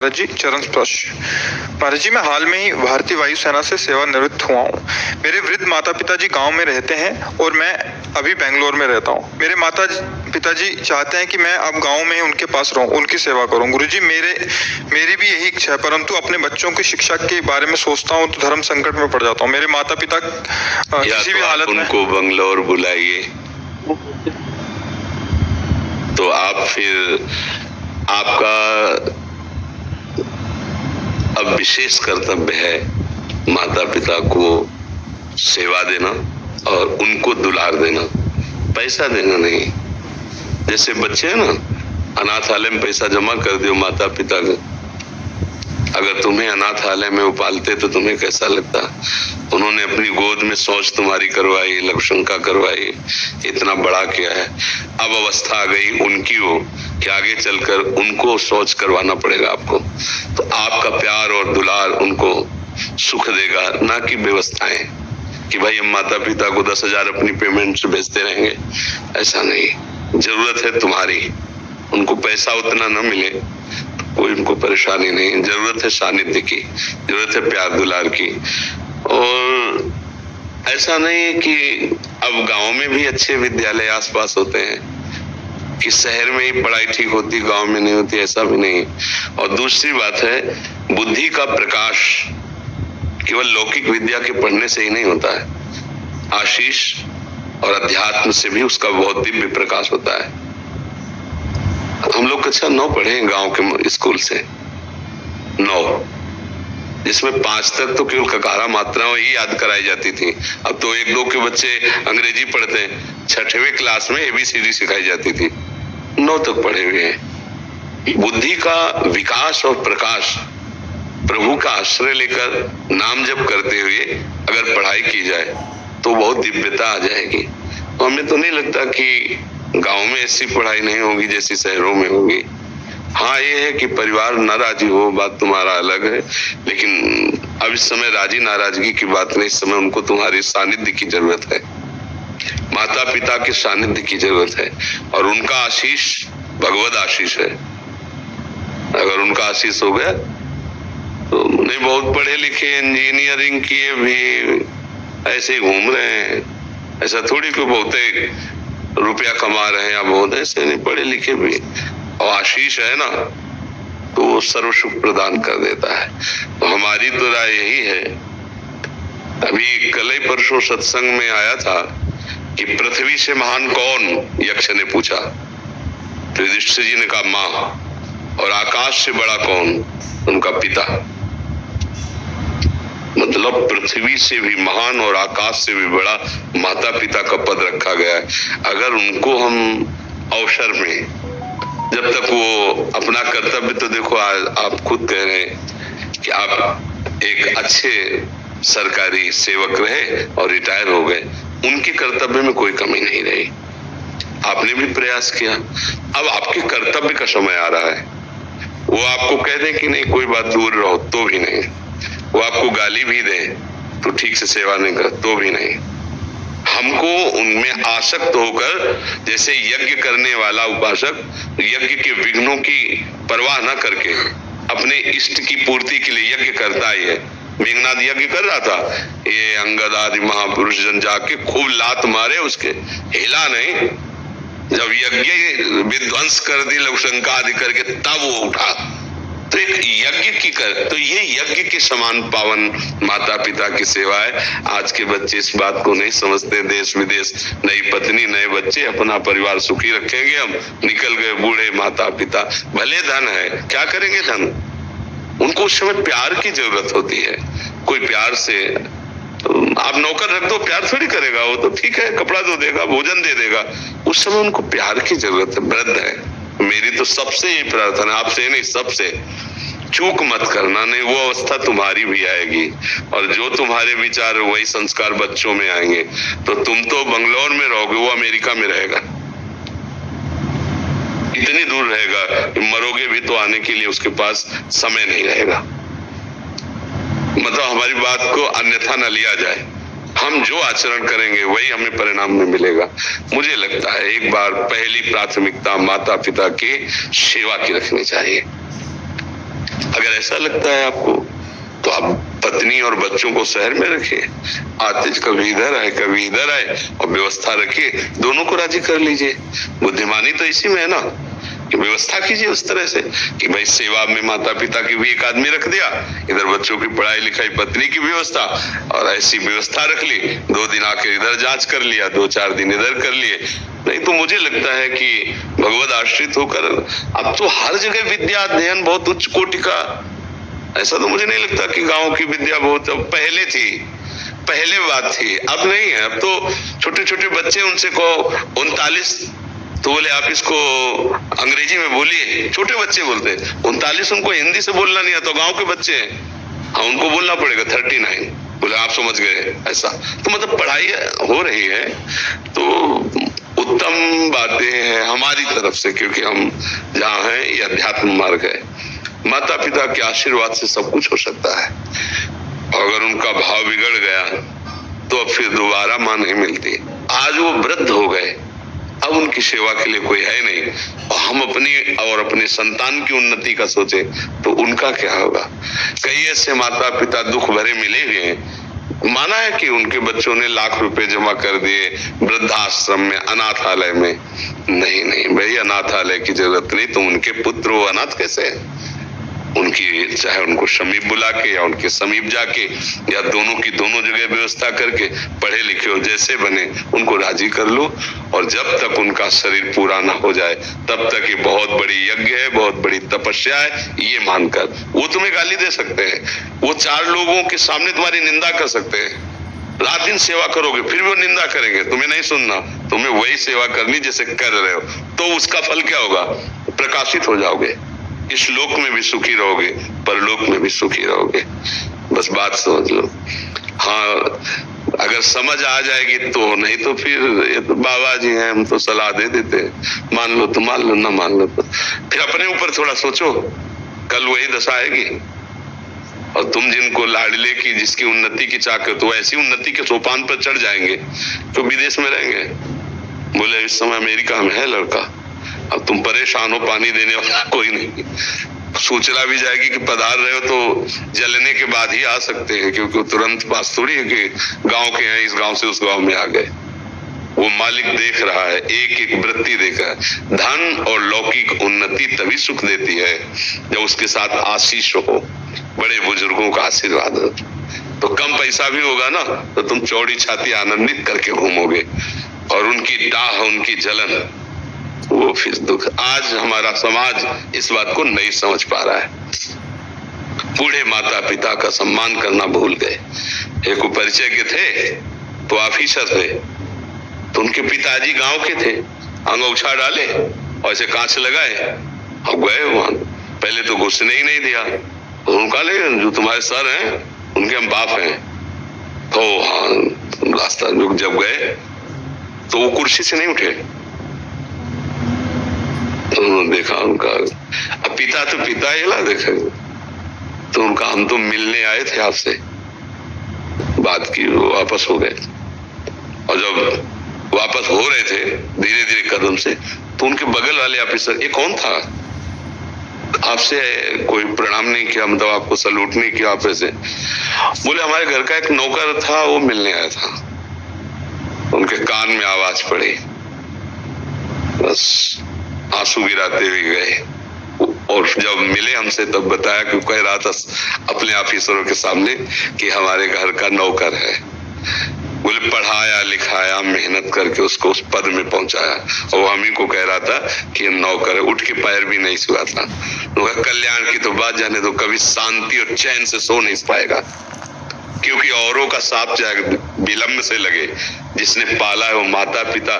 महाराज जी चरण स्पर्श। महाराज जी मैं हाल में ही भारतीय वायुसेना से सेवानिवृत्त हुआ हूँ। मेरे वृद्ध माता पिताजी गांव में रहते हैं और मैं अभी बेंगलोर में रहता हूँ। मेरे माता पिताजी चाहते हैं कि मैं अब गांव में ही उनके पास रहूं, उनकी सेवा करूं। गुरुजी मेरी भी यही इच्छा है, परंतु अपने बच्चों की शिक्षा के बारे में सोचता हूँ तो धर्म संकट में पड़ जाता हूँ। मेरे माता पिता किसी भी हालत में उनको बंगलौर बुलाइए तो आप फिर आपका अब विशेष कर्तव्य है माता पिता को सेवा देना और उनको दुलार देना, पैसा देना नहीं। जैसे बच्चे हैं ना, अनाथालय में पैसा जमा कर दो माता पिता का, अगर तुम्हें अनाथालय में वो पालते तो तुम्हें कैसा लगता? उन्होंने अपनी गोद में शौच तुम्हारी करवाई, लघुशंका करवाई, इतना बड़ा किया है। अब अवस्था आ गई उनकी हो कि आगे चलकर उनको शौच करवाना पड़ेगा आपको, तो आपका प्यार और दुलार उनको सुख देगा, ना कि व्यवस्थाएं कि भाई हम माता पिता को 10,000 अपनी पेमेंट से भेजते रहेंगे। ऐसा नहीं, जरूरत है तुम्हारी, उनको पैसा उतना न मिले कोई उनको परेशानी नहीं, जरूरत है सानिध्य की, जरूरत है प्यार दुलार की। और ऐसा नहीं है कि अब गांव में भी अच्छे विद्यालय आसपास होते हैं कि शहर में ही पढ़ाई ठीक होती, गांव में नहीं होती, ऐसा भी नहीं। और दूसरी बात है, बुद्धि का प्रकाश केवल लौकिक विद्या के पढ़ने से ही नहीं होता है, आशीष और अध्यात्म से भी उसका बहुत दिव्य प्रकाश होता है। हम लोग कक्षा 9 पढ़े हैं गांव के स्कूल से, 9, जिसमें 5 तक तो केवल ककारा मात्राएं ही याद कराई जाती थी। अब तो 1-2 के बच्चे अंग्रेजी पढ़ते हैं, 6वीं क्लास में ABCD सिखाई जाती थी, 9 तक पढ़े हुए हैं। बुद्धि का विकास और प्रकाश प्रभु का आश्रय लेकर नाम जप करते हुए अगर पढ़ाई की जाए तो बहुत दिव्यता आ जाएगी। तो हमें तो नहीं लगता कि गांव में ऐसी पढ़ाई नहीं होगी जैसी शहरों में होगी। हाँ, ये है कि परिवार न राजी हो, बात तुम्हारा अलग है, लेकिन अब इस समय राजी नाराजगी की बात नहीं, इस समय उनको तुम्हारी सानिध्य की जरूरत है, माता पिता के सानिध्य की जरूरत है। और उनका आशीष भगवद आशीष है। अगर उनका आशीष हो गया तो नहीं, बहुत पढ़े लिखे इंजीनियरिंग किए भी ऐसे घूम रहे हैं, ऐसा थोड़ी कोई बहुते रुपया कमा रहे हैं या बहुत, ऐसे नहीं, पढ़े लिखे भी और आशीष है ना, तो वो सर्व सुख प्रदान कर देता है। तो हमारी तो राय यही है। अभी कल ही परसों सत्संग में आया था कि पृथ्वी से महान कौन, यक्ष ने पूछा, तो युधिष्ठिर जी ने कहा माँ, और आकाश से बड़ा कौन, उनका पिता। मतलब पृथ्वी से भी महान और आकाश से भी बड़ा माता पिता का पद रखा गया है। अगर उनको हम अवसर में, जब तक वो अपना कर्तव्य, तो देखो आप खुद कह रहे हैं कि आप एक अच्छे सरकारी सेवक रहे और रिटायर हो गए, उनके कर्तव्य में कोई कमी नहीं रही, आपने भी प्रयास किया। अब आपके कर्तव्य का समय आ रहा है, वो आपको कह दें कि नहीं कोई बात दूर रहो तो भी नहीं, वो आपको गाली भी दे तो ठीक से सेवा नहीं कर तो भी नहीं। हमको उनमें आसक्त होकर, जैसे यज्ञ करने वाला उपासक यज्ञ के विघ्नों की परवाह न करके अपने इष्ट की पूर्ति के लिए यज्ञ करता ही है। मेघनाद यज्ञ कर रहा था, ये अंगद आदि महापुरुष जन जाके खूब लात मारे, उसके हिला नहीं। जब यज्ञ विध्वंस कर दी लघुशंका आदि करके, तब वो उठा। तो एक यज्ञ की तो ये यज्ञ के समान पावन माता पिता की सेवा है। आज के बच्चे इस बात को नहीं समझते। देश विदेश, नई पत्नी, नए बच्चे, अपना परिवार सुखी रखेंगे, हम निकल गए बूढ़े माता पिता। भले धन है, क्या करेंगे धन? उनको उस समय प्यार की जरूरत होती है। कोई प्यार से, तो आप नौकर रख दो, प्यार थोड़ी करेगा, वो तो ठीक है, कपड़ा धो देगा, भोजन दे देगा, उस समय उनको प्यार की जरूरत है। वृद्ध है, मेरी तो सबसे ये प्रार्थना, आपसे नहीं सबसे, चूक मत करना, नहीं वो अवस्था तुम्हारी भी आएगी, और जो तुम्हारे विचार वही संस्कार बच्चों में आएंगे। तो तुम तो बंगलौर में रहोगे, वो अमेरिका में रहेगा, इतनी दूर रहेगा कि मरोगे भी तो आने के लिए उसके पास समय नहीं रहेगा। मतलब हमारी बात को अन्यथा न लिया जाए, हम जो आचरण करेंगे वही हमें परिणाम में मिलेगा। मुझे लगता है एक बार पहली प्राथमिकता माता पिता की सेवा की रखनी चाहिए। अगर ऐसा लगता है आपको तो आप पत्नी और बच्चों को शहर में रखिए, आतिश कभी इधर आए कभी इधर आए, और व्यवस्था रखिए, दोनों को राजी कर लीजिए। बुद्धिमानी तो इसी में है ना कि व्यवस्था कीजिए उस तरह से कि भाई सेवा में माता पिता की भी एक आदमी रख दिया, इधर बच्चों की पढ़ाई लिखाई पत्नी की व्यवस्था, और ऐसी व्यवस्था रख ली, 2 दिन आके इधर जांच कर लिया, 2-4 दिन इधर कर लिए। नहीं तो मुझे लगता है कि भगवद आश्रित होकर अब तो हर जगह विद्या अध्ययन बहुत उच्च कोटि का, ऐसा तो मुझे नहीं लगता कि गांव की विद्या बहुत पहले थी, पहले बात थी, अब नहीं है। अब तो छोटे छोटे बच्चे, उनसे कहो 39 तो बोले आप इसको अंग्रेजी में बोलिए, छोटे बच्चे बोलते 39, उनको हिंदी से बोलना नहीं आता, गांव के बच्चे हैं, हाँ उनको बोलना पड़ेगा 39, बोले आप समझ गए, ऐसा। तो मतलब पढ़ाई हो रही है, तो उत्तम बातें हैं हमारी तरफ से, क्योंकि हम जहाँ हैं ये अध्यात्म मार्ग है। माता पिता के आशीर्वाद से सब कुछ हो सकता है, अगर उनका भाव बिगड़ गया तो अब फिर दोबारा मां नहीं मिलती। आज वो वृद्ध हो गए, अब उनकी सेवा के लिए कोई है नहीं, और हम अपनी और अपने संतान की उन्नति का सोचे तो उनका क्या होगा। कई ऐसे माता पिता दुख भरे मिले हुए हैं, माना है कि उनके बच्चों ने लाख रुपए जमा कर दिए वृद्धाश्रम में, अनाथालय में। नहीं नहीं भाई, अनाथालय की जरूरत नहीं, तुम उनके पुत्र हो, अनाथ कैसे है? उनकी चाहे उनको समीप बुला के या उनके समीप जाके या दोनों की दोनों जगह व्यवस्था करके, पढ़े लिखे हो जैसे बने उनको राजी कर लो, और जब तक उनका शरीर पूरा ना हो जाए तब तक ये बहुत बड़ी यज्ञ है, बहुत बड़ी तपस्या है, ये मानकर वो तुम्हें गाली दे सकते हैं, वो 4 लोगों के सामने तुम्हारी निंदा कर सकते हैं। रात दिन सेवा करोगे फिर भी वो निंदा करेंगे, तुम्हें नहीं सुनना, तुम्हें वही सेवा करनी जैसे कर रहे हो, तो उसका फल क्या होगा? प्रकाशित हो जाओगे, इस लोक में भी सुखी रहोगे, परलोक में भी सुखी रहोगे। बस बात समझ लो। हाँ, अगर समझ आ जाएगी तो, नहीं तो फिर ये तो बाबा जी हैं, हम तो सलाह दे देते हैं, मान लो तो मान लो, ना मान लो तो फिर अपने ऊपर थोड़ा सोचो, कल वही दशा आएगी। और तुम जिनको लाडले की, जिसकी उन्नति की चाह कर, तो ऐसी उन्नति के सोपान पर चढ़ जाएंगे तो विदेश में रहेंगे। बोले इस समय अमेरिका में है लड़का, अब तुम परेशान हो, पानी देने वाला कोई नहीं, सूचना भी जाएगी कि पधार रहे हो तो जलने के बाद ही आ सकते हैं, क्योंकि वो तुरंत पास थोड़ी है कि गांव के हैं, इस गांव से उस गांव में आ गए। वो मालिक देख रहा है, एक एक वृत्ति देख रहा है। धन और लौकिक उन्नति तभी सुख देती है जब उसके साथ आशीष हो, बड़े बुजुर्गों का आशीर्वाद हो। तो कम पैसा भी होगा ना तो तुम चौड़ी छाती आनंदित करके घूमोगे, और उनकी डाह, उनकी जलन, वो फिर दुख। आज हमारा समाज इस बात को नहीं समझ पा रहा है, बूढ़े माता पिता का सम्मान करना भूल गए। एक परिचय के थे तो ऑफिसर थे, तो उनके पिताजी गांव के थे, अंगोछा डाले और ऐसे कांच लगाए और गए वहां। पहले तो घुसने ही नहीं दिया, तो उनका ले जो तुम्हारे सर हैं उनके हम बाप हैं, तो हाँ रास्ता जब गए तो वो कुर्सी से नहीं उठे। तो उन्होंने देखा उनका, अब पिता तो पिता ही ला देखा, तो उनका हम तो मिलने आए थे आपसे, बात की, वो वापस हो गए। और जब वापस हो रहे थे धीरे धीरे कदम से, तो उनके बगल वाले ऑफिसर, ये कौन था? आपसे कोई प्रणाम नहीं किया, मतलब आपको सलूट नहीं किया आप ऐसे? बोले हमारे घर का एक नौकर था, वो मिलने आया था। उनके कान में आवाज पड़ी, बस आंसू गिराते हुए गए। और जब मिले हमसे तब बताया कि कह रहा था अपने ऑफिसरों के सामने कि हमारे घर का नौकर है। बोले पढ़ाया लिखाया, मेहनत करके उसको उस पद में पहुंचाया, और हम ही को कह रहा था कि नौकर है, उठ के पैर भी नहीं छुआ था। कल्याण की तो बात जाने दो, कभी शांति और चैन से सो नहीं पाएगा, क्योंकि औरों का साथ चाहे विलंब से लगे, जिसने पाला है वो माता पिता,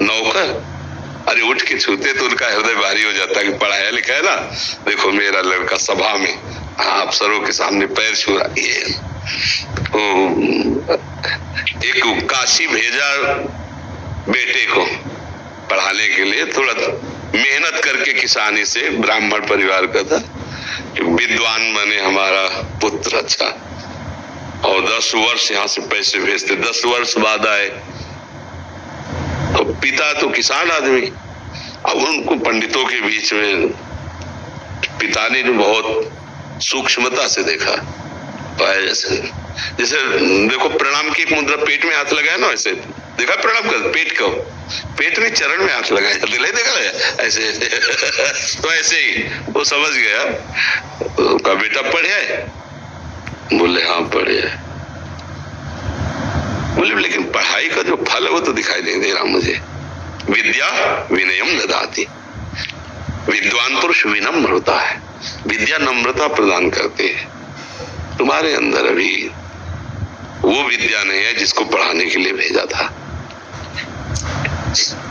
नौकर अरे उठ के छूते तो उनका हृदय भारी हो जाता है कि पढ़ाया लिखा है ना, देखो मेरा लड़का सभा में अफसरों के सामने पैर छू रहा। ये एक काशी भेजा बेटे को पढ़ाने के लिए, थोड़ा मेहनत करके किसानी से, ब्राह्मण परिवार का था, विद्वान बने हमारा पुत्र, अच्छा। और 10 वर्ष यहाँ से पैसे भेजते, 10 वर्ष बाद आए तो पिता तो किसान आदमी, अब उनको पंडितों के बीच में पिता ने जो बहुत सूक्ष्मता से देखा। पाया जैसे जैसे देखो प्रणाम की एक मुद्रा, पेट में हाथ लगाया ना, ऐसे देखा प्रणाम कर, पेट में चरण में हाथ लगाया, दिलाई देखा है ऐसे तो ऐसे ही वो समझ गया। का बेटा पढ़े है? बोले हाँ पढ़े है। बोले लेकिन पढ़ाई का जो फल है वो तो दिखाई नहीं दे रहा मुझे। विद्या विनयम ददाति, विद्वान पुरुष विनम्र होता है, विद्या नम्रता प्रदान करती है। तुम्हारे अंदर अभी वो विद्या नहीं है जिसको पढ़ाने के लिए भेजा था,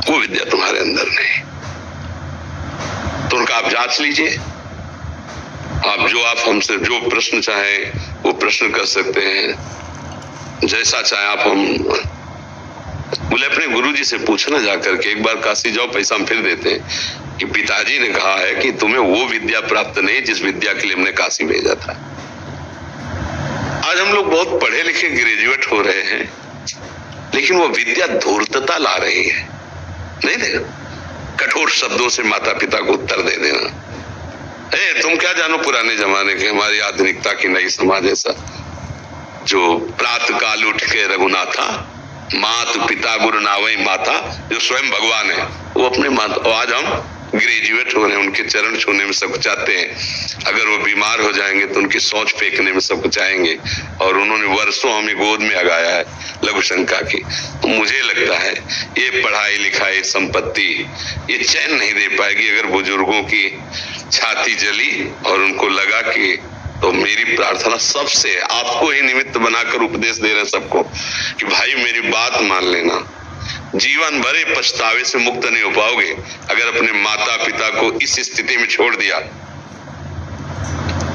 वो विद्या तुम्हारे अंदर नहीं। तो उनका आप जांच लीजिए, आप हमसे जो प्रश्न चाहें वो प्रश्न कर सकते हैं, जैसा चाहे आप। हम बोले अपने गुरुजी से पूछना जाकर के, एक बार काशी जाओ, पैसा हम फिर देते हैं, कि पिताजी ने कहा है कि तुम्हें वो विद्या प्राप्त नहीं जिस विद्या के लिए हमने काशी भेजा था। आज हम लोग बहुत पढ़े लिखे ग्रेजुएट हो रहे हैं, लेकिन वो विद्या धूर्तता ला रही है। नहीं देखा, कठोर शब्दों से माता पिता को उत्तर दे देना, तुम क्या जानो पुराने जमाने के, हमारी आधुनिकता की नई समाज ऐसा, जो प्रातः काल उठ के रघुनाथा, मात पिता गुरु नावई माता, जो स्वयं भगवान है, वो अपने माता। आज हम ग्रेजुएट हो रहे हैं, उनके चरण छूने में सब चाहते हैं। अगर वो बीमार हो जाएंगे तो उनकी सोच फेंकने में सब चाहेंगे, और उन्होंने वर्षों हमें गोद में लगाया है लघु शंका की। तो मुझे लगता है ये पढ़ाई लिखाई संपत्ति ये चैन नहीं दे पाएगी अगर बुजुर्गों की छाती जली और उनको लगा कि, तो मेरी प्रार्थना सबसे, आपको ही निमित्त बनाकर उपदेश दे रहे सबको, कि भाई मेरी बात मान लेना, जीवन भरे पछतावे से मुक्त नहीं हो पाओगे अगर अपने माता पिता को इस स्थिति में छोड़ दिया।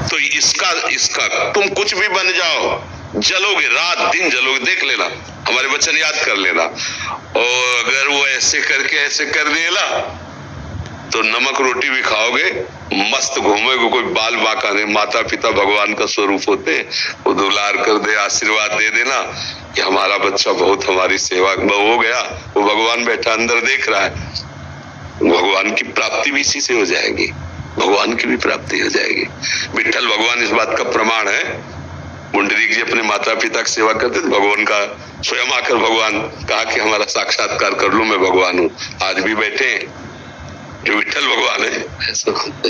तो इसका तुम कुछ भी बन जाओ, जलोगे, रात दिन जलोगे। देख लेना, हमारे वचन याद कर लेना। और अगर वो ऐसे करके ऐसे कर देला तो नमक रोटी भी खाओगे, मस्त घूमोगे, कोई बाल बांका नहीं। माता पिता भगवान का स्वरूप होते, वो दुलार कर दे, आशीर्वाद दे देना कि हमारा बच्चा बहुत हमारी सेवा हो गया, वो भगवान बैठा अंदर देख रहा है। भगवान की प्राप्ति भी इसी से हो जाएगी, भगवान की भी प्राप्ति हो जाएगी। विठ्ठल भगवान इस बात का प्रमाण है। पुंडरीक जी अपने माता पिता की सेवा करते थे, भगवान का स्वयं आकर भगवान कहा कि हमारा साक्षात्कार कर लो, मैं भगवान हूँ। आज भी बैठे हैं, जो विठ्ठल भगवान है ऐसा।